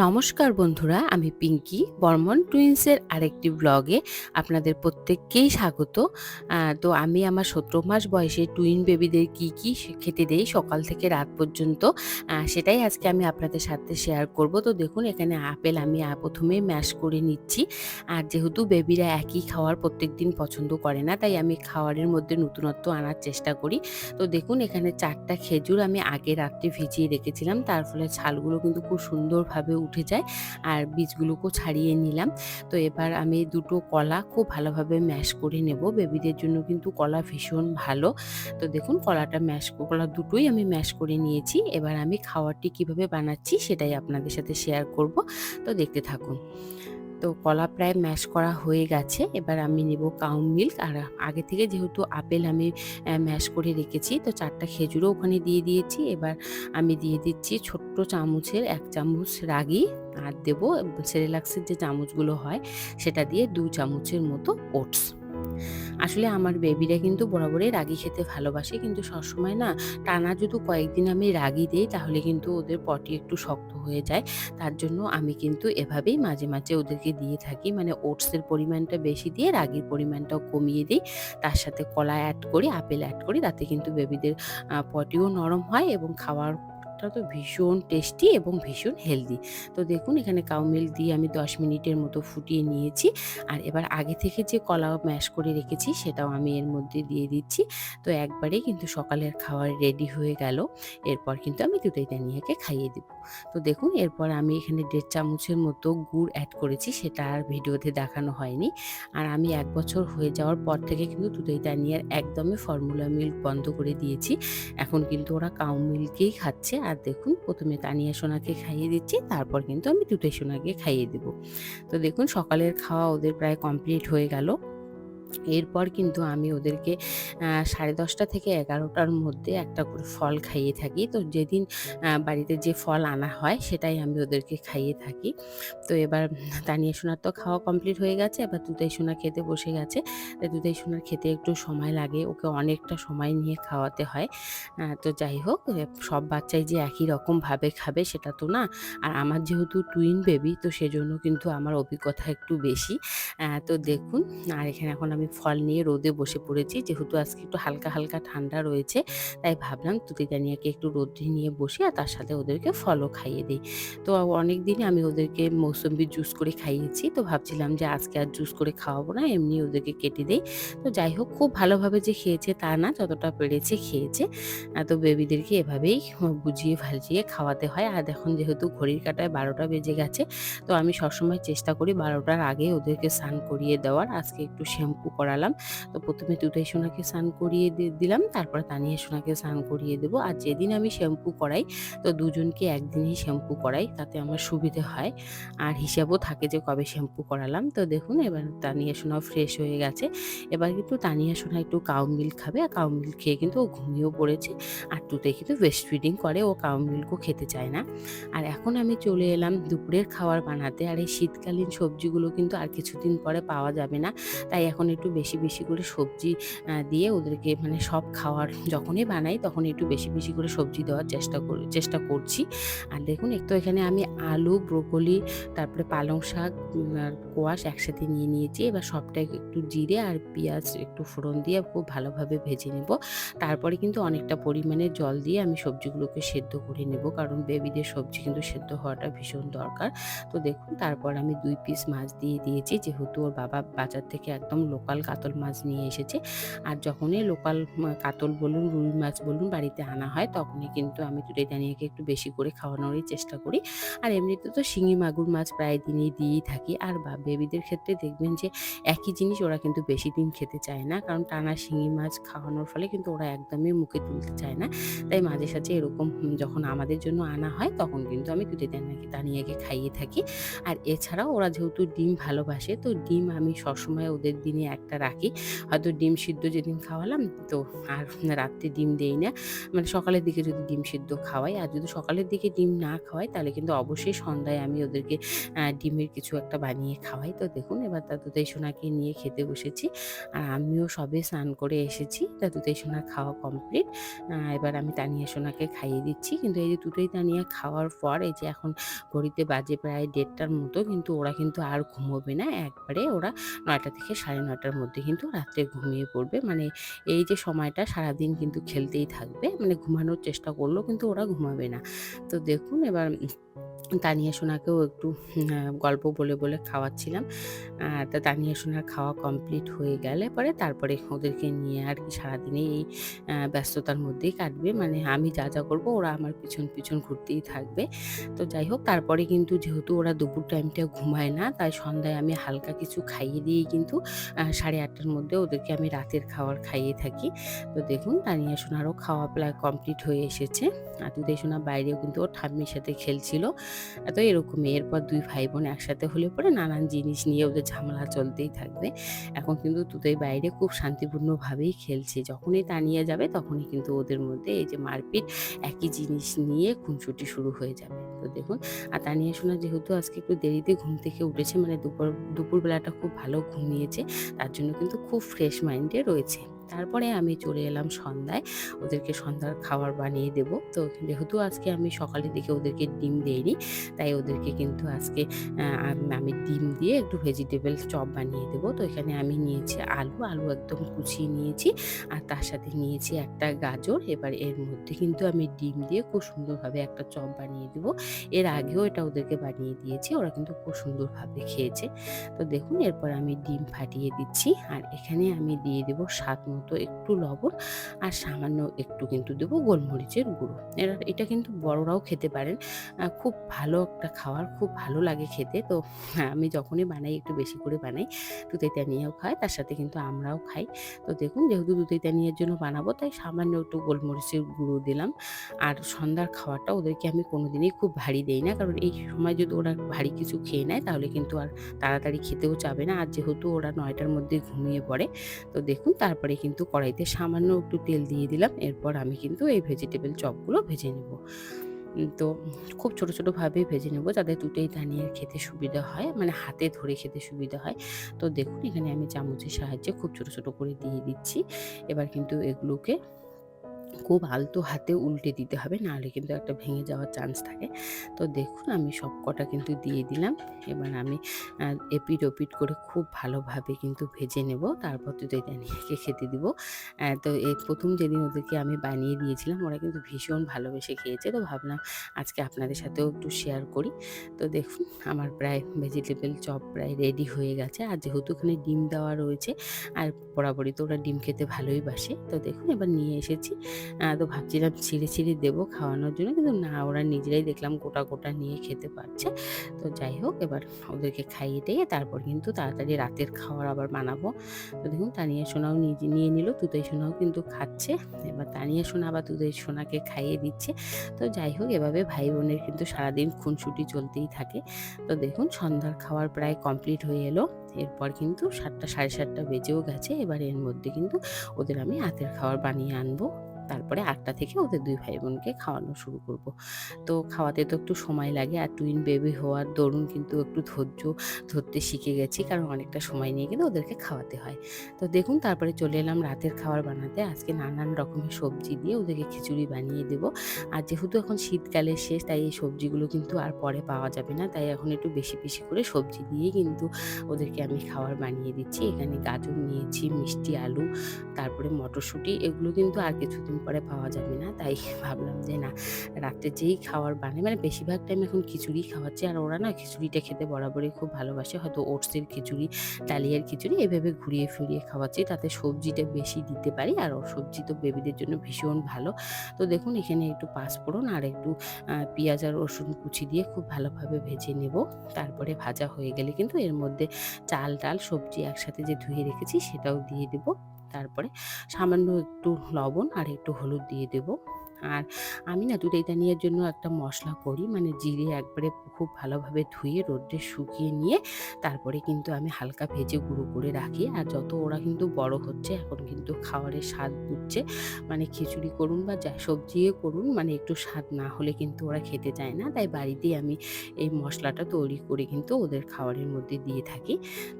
নমস্কার বন্ধুরা, আমি পিঙ্কি বর্মন টুইন্সের আরেকটি ব্লগে আপনাদের প্রত্যেককেই স্বাগত। তো আমি আমার ১৭ মাস বয়সে টুইন বেবিদের কি খেতে দেই সকাল থেকে রাত পর্যন্ত, সেটাই আজকে আমি আপনাদের সাথে শেয়ার করব। তো দেখুন, এখানে আপেল আমি প্রথমেই ম্যাশ করে নিচ্ছি। আর যেহেতু বেবিরা একই খাওয়ার প্রত্যেকদিন পছন্দ করে না, তাই আমি খাওয়ারের মধ্যে নতুনত্ব আনার চেষ্টা করি। তো দেখুন, এখানে ৪টা খেজুর আমি আগে রাত্রে ভিজিয়ে রেখেছিলাম, তার ফলে ছালগুলো কিন্তু খুব সুন্দরভাবে উঠে যায় আর বীজগুলোকেও ছাড়িয়ে নিলাম। তো এবার আমি দুটো কলা খুব ভালোভাবে ম্যাশ করে নেব। বেবিদের জন্য কিন্তু কলা ভীষণ ভালো। তো দেখুন, কলা দুটোই আমি ম্যাশ করে নিয়েছি। এবার আমি খাওয়ারটি কিভাবে বানাচ্ছি সেটাই আপনাদের সাথে শেয়ার করব। তো দেখতে থাকুন। তো কলা প্রায় ম্যাশ করা হয়ে গেছে। এবার আমি নেব কাউ মিল্ক। আর আগে থেকে যেহেতু আপেল আমি ম্যাশ করে রেখেছি, তো ৪টা খেজুরও ওখানে দিয়ে দিয়েছি। এবার আমি দিয়ে দিচ্ছি ছোট্ট চামচের ১ চামচ রাগি, আর দেবো সেরেলাক্সের যে চামচগুলো হয় সেটা দিয়ে ২ চামচের মতো ওটস। আসলে আমার বেবিরা কিন্তু বরাবরই রাগি খেতে ভালোবাসে, কিন্তু সবসময় না টানা যদি কয়েকদিন আমি রাগি দেই তাহলে কিন্তু ওদের পটি একটু শক্ত হয়ে যায়। তার জন্য আমি কিন্তু এভাবেই মাঝে মাঝে ওদেরকে দিয়ে থাকি, মানে ওটসের পরিমাণটা বেশি দিয়ে রাগির পরিমাণটাও কমিয়ে দিই। তার সাথে কলা অ্যাড করি, আপেল অ্যাড করি, তাতে কিন্তু বেবিদের পটিও নরম হয় এবং খাওয়ারটা তো ভীষণ টেস্টি এবং ভীষণ হেলদি। তো দেখুন, এখানে কাউ মিল্ক দিয়ে আমি ১০ মিনিটের মতো ফুটিয়ে নিয়েছি। আর এবার আগে থেকে যে কলা ম্যাশ করে রেখেছি সেটাও আমি এর মধ্যে দিয়ে দিচ্ছি। তো একবারেই কিন্তু সকালের খাবার রেডি হয়ে গেল। এরপর কিন্তু আমি দুধেই তানিয়াকে খাইয়ে দেব। তো দেখুন, এরপর আমি এখানে ১.৫ চামচের মতো গুড় অ্যাড করেছি, সেটা আর ভিডিওতে দেখানো হয়নি। আর আমি ১ বছর হয়ে যাওয়ার পর থেকে কিন্তু দুধেই তানিয়ার একদমই ফর্মুলা মিল্ক বন্ধ করে দিয়েছি। এখন কিন্তু ওরা কাউ মিল্কেই খাচ্ছে। আর দেখুন, প্রথমে তানিয়া সোনাকে খাইয়ে দিচ্ছি, তারপর কিন্তু আমি দুধেই সোনাকে খাইয়ে দেব। তো দেখুন, সকালের খাওয়া ওদের প্রায় কমপ্লিট হয়ে গেল। এরপর কিন্তু আমি ওদেরকে 10:30 থেকে 11টার মধ্যে একটা করে ফল খাইয়ে থাকি। তো যেদিন বাড়িতে যে ফল আনা হয় সেটাই আমি ওদেরকে খাইয়ে থাকি। তো এবার তানিয়া সোনার তো খাওয়া কমপ্লিট হয়ে গেছে, এবার দুধেই সোনা খেতে বসে গেছে। তো দুধেই সোনার খেতে একটু সময় লাগে, ওকে অনেকটা সময় নিয়ে খাওয়াতে হয়। তো যাই হোক, সব বাচ্চাই যে একই রকমভাবে খাবে সেটা তো না। আর আমার যেহেতু টুইন বেবি, তো সেজন্য কিন্তু আমার অভিজ্ঞতা একটু বেশি। তো দেখুন, আর এখানে এখন আমি ফল নিয়ে রোদে বসে পড়েছি। যেহেতু আজকে একটু হালকা হালকা ঠান্ডা রয়েছে, তাই ভাবলাম তুতি তানিয়াকে একটু রোদ্রে নিয়ে বসি আর তার সাথে ওদেরকে ফলও খাইয়ে দিই। তো অনেক দিনই আমি ওদেরকে মৌসম্বির জুস করে খাইয়েছি। তো ভাবছিলাম যে আজকে আর জুস করে খাওয়াবো না, এমনি ওদেরকে কেটে দেই। তো যাই হোক, খুব ভালোভাবে যে খেয়েছে তা না, যতটা পেরেছে খেয়েছে। তো বেবিদেরকে এভাবেই বুঝিয়ে ভাজিয়ে খাওয়াতে হয়। আর এখন যেহেতু ঘড়ির কাঁটায় ১২টা বেজে গেছে, তো আমি সবসময় চেষ্টা করি ১২টার আগে ওদেরকে স্নান করিয়ে দেওয়ার। আজকে একটু শ্যাম্পু করালাম। তো প্রথমে দুধেই সোনাকে স্নান করিয়ে দিলাম, তারপরে তানিয়া সোনাকে স্নান করিয়ে দেবো। আর যেদিন আমি শ্যাম্পু করাই, তো দুজনকে একদিনই শ্যাম্পু করাই, তাতে আমার সুবিধে হয়। আর হিসাবও থাকে যে কবে শ্যাম্পু করালাম। তো দেখুন, এবার তানিয়া সোনাও ফ্রেশ হয়ে গেছে। এবার কিন্তু তানিয়া সোনা একটু কাউ মিল্ক খাবে, আর কাউ মিল্ক খেয়ে কিন্তু ও ঘুমিয়েও পড়েছে। আর তুতেই কিন্তু ব্রেস্ট ফিডিং করে, ও কাউ মিল্কও খেতে চায় না। আর এখন আমি চলে এলাম দুপুরের খাবার বানাতে। আর এই শীতকালীন সবজিগুলো কিন্তু আর কিছুদিন পরে পাওয়া যাবে না, তাই এখন একটু বেশি বেশি করে সবজি দিয়ে ওদেরকে, মানে সব খাওয়ার যখনই বানাই তখন একটু বেশি বেশি করে সবজি দেওয়ার চেষ্টা করছি। আর দেখুন, একটু এখানে আমি আলু, ব্রোকলি, তারপরে পালং শাক আর কোয়াশ একসাথে নিয়ে নিয়েছি। এবার সবটাই একটু জিরে আর পেঁয়াজ একটু ফোড়ন দিয়ে খুব ভালোভাবে ভেজে নেব। তারপরে কিন্তু অনেকটা পরিমাণে জল দিয়ে আমি সবজিগুলোকে সেদ্ধ করে নেব, কারণ বেবিদের সবজি কিন্তু সেদ্ধ হওয়াটা ভীষণ দরকার। তো দেখুন, তারপর আমি ২ পিস মাছ দিয়ে দিয়েছি, যেহেতু ওর বাবা বাজার থেকে একদম লোকাল কাতল মাছ নিয়ে এসেছে। আর যখনই লোকাল কাতল বলুন, রুই মাছ বলুন বাড়িতে আনা হয়, তখনই কিন্তু আমি তুলে দানিয়াকে একটু বেশি করে খাওয়ানোরই চেষ্টা করি। আর এমনিতে তো শিঙি মাগুর মাছ প্রায় দিনই দিয়েই থাকি। আর বেবিদের ক্ষেত্রে দেখবেন যে একই জিনিস ওরা কিন্তু বেশি দিন খেতে চায় না, কারণ টানা শিঙি মাছ খাওয়ানোর ফলে কিন্তু ওরা একদমই মুখে তুলতে চায় না। তাই মাঝে সাঝে এরকম যখন আমাদের জন্য আনা হয় তখন কিন্তু আমি তুলে তানিয়াকে খাইয়ে থাকি। আর এছাড়াও ওরা যেহেতু ডিম ভালোবাসে, তো ডিম আমি সবসময় ওদের দিনে একটা রাখি, হয়তো ডিম সিদ্ধ যেদিন খাওয়ালাম তো আর রাত্রে ডিম দেই না, মানে সকালের দিকে যদি ডিম সিদ্ধ খাওয়াই, আর যদি সকালের দিকে ডিম না খাওয়াই তাহলে কিন্তু অবশ্যই সন্ধ্যায় আমি ওদেরকে ডিমের কিছু একটা বানিয়ে খাওয়াই। তো দেখুন এবার দাদুতাই সোনাকে নিয়ে খেতে বসেছি, আর আমিও সবে স্নান করে এসেছি, দাদুতাই সোনার খাওয়া কমপ্লিট। এবার আমি তানিয়া সোনাকে খাইয়ে দিচ্ছি, কিন্তু এই যে দুটোই তানিয়া খাওয়ার পর এই যে এখন ঘড়িতে বাজে প্রায় 1:30টার মতো, কিন্তু ওরা কিন্তু আর ঘুমোবে না, একবারে ওরা 9টা থেকে 9:30টার মধ্যে কিন্তু রাত্রে ঘুমিয়ে পড়বে। মানে এই যে সময়টা সারাদিন কিন্তু খেলতেই থাকবে, মানে ঘুমানোর চেষ্টা করলেও কিন্তু ওরা ঘুমাবে না। তো দেখুন এবার তানিয়া সোনাকেও একটু গল্প বলে বলে খাওয়াচ্ছিলাম। তা তানিয়া সোনার খাওয়া কমপ্লিট হয়ে গেলে পরে তারপরে ওদেরকে নিয়ে আর কি সারাদিনে এই ব্যস্ততার মধ্যেই কাটবে। মানে আমি যা যা করবো ওরা আমার পিছন পিছন ঘুরতেই থাকবে। তো যাই হোক, তারপরে কিন্তু যেহেতু ওরা দুপুর টাইমটা ঘুমায় না, তাই সন্ধ্যায় আমি হালকা কিছু খাইয়ে দিয়েই কিন্তু 8:30টার মধ্যে ওদেরকে আমি রাতের খাবার খাইয়ে থাকি। তো দেখুন তানিয়া সোনারও খাওয়া প্রায় কমপ্লিট হয়ে এসেছে, আর দুধেই সোনা বাইরেও কিন্তু ওর ঠাম্মির সাথে খেলছিল। তো এরকমই এরপর 2 ভাই বোন একসাথে হলে পরে নানান জিনিস নিয়ে ওদের ঝামেলা চলতেই থাকবে। এখন কিন্তু দুটোই বাইরে খুব শান্তিপূর্ণভাবেই খেলছে। যখনই তানিয়া যাবে তখনই কিন্তু ওদের মধ্যে এই যে মারপিট, একই জিনিস নিয়ে খুনসুটি শুরু হয়ে যাবে। তো দেখুন, আর তানিয়া সোনা যেহেতু আজকে একটু দেরিতে ঘুম থেকে উঠেছে, মানে দুপুরবেলাটা খুব ভালো ঘুমিয়েছে, তার জন্য কিন্তু খুব ফ্রেশ মাইন্ডে রয়েছে। তারপরে আমি চলে এলাম সন্ধ্যায়, ওদেরকে সন্ধ্যার খাবার বানিয়ে দেব। তো যেহেতু আজকে আমি সকালের দিকে ওদেরকে ডিম দেইনি, তাই ওদেরকে কিন্তু আজকে আমি ডিম দিয়ে একটু ভেজিটেবল চপ বানিয়ে দেবো। তো এখানে আমি নিয়েছি আলু একদম কুচিয়ে নিয়েছি, আর তার সাথে নিয়েছি একটা গাজর। এবার এর মধ্যে কিন্তু আমি ডিম দিয়ে খুব সুন্দরভাবে একটা চপ বানিয়ে দেবো। এর আগেও এটা ওদেরকে বানিয়ে দিয়েছি, ওরা কিন্তু খুব সুন্দরভাবে খেয়েছে। তো দেখুন এরপর আমি ডিম ফাটিয়ে দিচ্ছি, আর এখানে আমি দিয়ে দেবো স্বাদ মতো একটু লবণ, আর সামান্য একটু কিন্তু দেবো গোলমরিচের গুঁড়ো। এটা কিন্তু বড়রাও খেতে পারেন, খুব ভালো একটা খাবার, খুব ভালো লাগে খেতে। তো আমি যখনই বানাই একটু বেশি করে বানাই, দুধে তানিয়াও খায়, তার সাথে কিন্তু আমরাও খাই। তো দেখুন যেহেতু দুধে তানিয়ার জন্য বানাবো, তাই সামান্য একটু গোলমরিচের গুঁড়ো দিলাম। আর সন্ধ্যার খাবারটা ওদেরকে আমি কোনোদিনই খুব ভারী দেই না, কারণ এই সময় যদি ওরা ভারী কিছু খেয়ে নেয় তাহলে কিন্তু আর তাড়াতাড়ি খেতেও চাবে না। আর যেহেতু ওরা 9টার মধ্যে ঘুমিয়ে পড়ে, তো দেখুন তারপরে কিন্তু কড়াইতে সামান্য একটু তেল দিয়ে দিলাম। এরপর আমি কিন্তু এই ভেজিটেবল চপগুলো ভেজে নেব। তো খুব ছোট ছোটোভাবে ভেজে নেব, যাতে দুটোই তানিয়ার খেতে সুবিধা হয়, মানে হাতে ধরে খেতে সুবিধা হয়। তো দেখুন এখানে আমি চামচের সাহায্যে খুব ছোট ছোট করে দিয়ে দিচ্ছি। এবার কিন্তু এগুলোকে খুব আলতো হাতে উল্টে দিতে হবে, নাহলে কিন্তু একটা ভেঙে যাওয়ার চান্স থাকে। তো দেখুন আমি সবকটা কিন্তু দিয়ে দিলাম। এবার আমি এপিট ওপিট করে খুব ভালোভাবে কিন্তু ভেজে নেব, তারপর দুধেই তানিয়াকে খেতে দিব। তো এই প্রথম যেদিন ওদেরকে আমি বানিয়ে দিয়েছিলাম, ওরা কিন্তু ভীষণ ভালোবেসে খেয়েছে। তো ভাবলাম আজকে আপনাদের সাথেও একটু শেয়ার করি। তো দেখুন আমার প্রায় ভেজিটেবল চপ প্রায় রেডি হয়ে গেছে, আর যেহেতু এখানে ডিম দেওয়া রয়েছে, আর বরাবরই তো ওরা ডিম খেতে ভালোই বাসে। তো দেখুন এবার নিয়ে এসেছি, তো ভাবছিলাম ছিঁড়ে ছিঁড়ে দেবো খাওয়ানোর জন্য, কিন্তু না, ওরা নিজেরাই দেখলাম গোটা গোটা নিয়ে খেতে পারছে। তো যাই হোক, এবার ওদেরকে খাইয়ে দিয়ে তারপর কিন্তু তাড়াতাড়ি রাতের খাবার আবার বানাবো। তো দেখুন তানিয়া সোনাও নিজে নিয়ে নিল, তুতই সোনাও কিন্তু খাচ্ছে। এবার তানিয়া সোনা আবার তুতই সোনাকে খাইয়ে দিচ্ছে। তো যাই হোক, এভাবে ভাই বোনের কিন্তু সারাদিন খুনসুটি চলতেই থাকে। তো দেখুন সন্ধ্যার খাবার প্রায় কমপ্লিট হয়ে এলো। এরপর কিন্তু 7টা 7:30 বেজেও গেছে। এবার এর মধ্যে কিন্তু ওদের আমি রাতের খাবার বানিয়ে আনবো। তারপরে 8টা থেকে ওদের 2 ভাই বোনকে খাওয়ানো শুরু করব। তো খাওয়াতে তো একটু সময় লাগে, আর টুইন বেবি হওয়ার দরুন কিন্তু একটু ধৈর্য ধরতে শিখে গেছি, কারণ অনেকটা সময় নিয়ে কিন্তু ওদেরকে খাওয়াতে হয়। তো দেখুন তারপরে চলে এলাম রাতের খাবার বানাতে। আজকে নানান রকমের সবজি দিয়ে ওদেরকে খিচুড়ি বানিয়ে দেবো। আর যেহেতু এখন শীতকালের শেষ, তাই এই সবজিগুলো কিন্তু আর পরে পাওয়া যাবে না, তাই এখন একটু বেশি বেশি করে সবজি দিয়ে কিন্তু ওদেরকে আমি খাবার বানিয়ে দিচ্ছি। এখানে গাজর নিয়েছি, মিষ্টি আলু, তারপরে মটরশুঁটি, এগুলো কিন্তু আর কিছুদিন পরে পাওয়া যাবে না, তাই ভাবলাম যে না, রাত্রে যেই খাবার বানাই, মানে বেশিরভাগ টাইম এখন খিচুড়ি খাওয়াচ্ছি। আর ওরা না খিচুড়িটা খেতে বরাবরই খুব ভালোবাসে, হয়তো ওটসের খিচুড়ি, ডালিয়ার খিচুড়ি এভাবে ঘুরিয়ে ফিরিয়ে খাওয়াচ্ছি, তাতে সবজিটা বেশি দিতে পারি, আর সবজি তো বেবিদের জন্য ভীষণ ভালো। তো দেখুন এখানে একটু পাঁচফোড়ন আর একটু পেঁয়াজ আর রসুন কুচি দিয়ে খুব ভালোভাবে ভেজে নেব। তারপরে ভাজা হয়ে গেলে কিন্তু এর মধ্যে চাল ডাল সবজি একসাথে যে ধুয়ে রেখেছি সেটাও দিয়ে দেব। তারপরে সামান্য একটু লবণ আর একটু হলুদ দিয়ে দেব। আর আমি না দুধ দানিয়ার জন্য একটা মশলা করি, মানে জিরে একবারে খুব ভালোভাবে ধুয়ে রোদ্রে শুকিয়ে নিয়ে তারপরে কিন্তু আমি হালকা ভেজে গুঁড়ো করে রাখি। আর যত ওরা কিন্তু বড় হচ্ছে, এখন কিন্তু খাবারের স্বাদ বুঝছে, মানে খিচুড়ি করুন বা যা সবজিও করুন, মানে একটু স্বাদ না হলে কিন্তু ওরা খেতে চায় না। তাই বাড়িতেই আমি এই মশলাটা তৈরি করে কিন্তু ওদের খাবারের মধ্যে দিয়ে থাকি।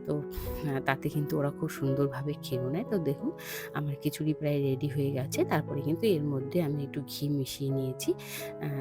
তো তাতে কিন্তু ওরা খুব সুন্দরভাবে খেয়েও নেয়। তো দেখুন আমার খিচুড়ি প্রায় রেডি হয়ে গেছে। তারপরে কিন্তু এর মধ্যে আমি একটু ঘি মিশিয়ে নিয়েছি।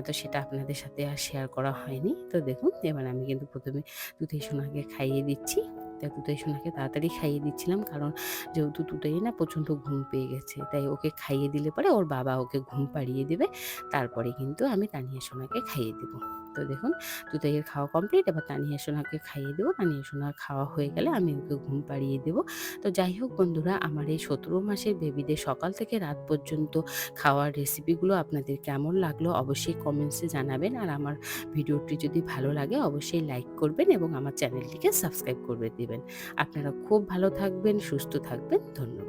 তো সেটা আপনাদের সাথে আর শেয়ার করা হয়নি। তো দেখুন এবার আমি কিন্তু ১ম এ তুতই সোনাকে খাইয়ে দিচ্ছি। তা তুতই সোনাকে তাড়াতাড়ি খাইয়ে দিচ্ছিলাম, কারণ যেহেতু তুতই না প্রচণ্ড ঘুম পেয়ে গেছে। তাই ওকে খাইয়ে দিলে পরে ওর বাবা ওকে ঘুম পাড়িয়ে দেবে। তারপরে কিন্তু আমি তানিয়া সোনাকে খাইয়ে দেব। তো দেখুন তুতইয়ের খাওয়া কমপ্লিট, এবার তানিয়া সোনাকে খাইয়ে দেবো। তানিয়া সোনার খাওয়া হয়ে গেলে আমি ওকে ঘুম পাড়িয়ে দেব। তো যাই হোক বন্ধুরা, আমার এই ১৭ মাসের বেবিদের সকাল থেকে রাত পর্যন্ত খাওয়ার রেসিপিগুলো আপনাদের কেমন লাগলো অবশ্যই কমেন্টসে জানাবেন। আর আমার ভিডিওটি যদি ভালো লাগে অবশ্যই লাইক করবেন এবং আমার চ্যানেলটিকে সাবস্ক্রাইব করে দিবেন। আপনারা খুব ভালো থাকবেন, সুস্থ থাকবেন। ধন্যবাদ।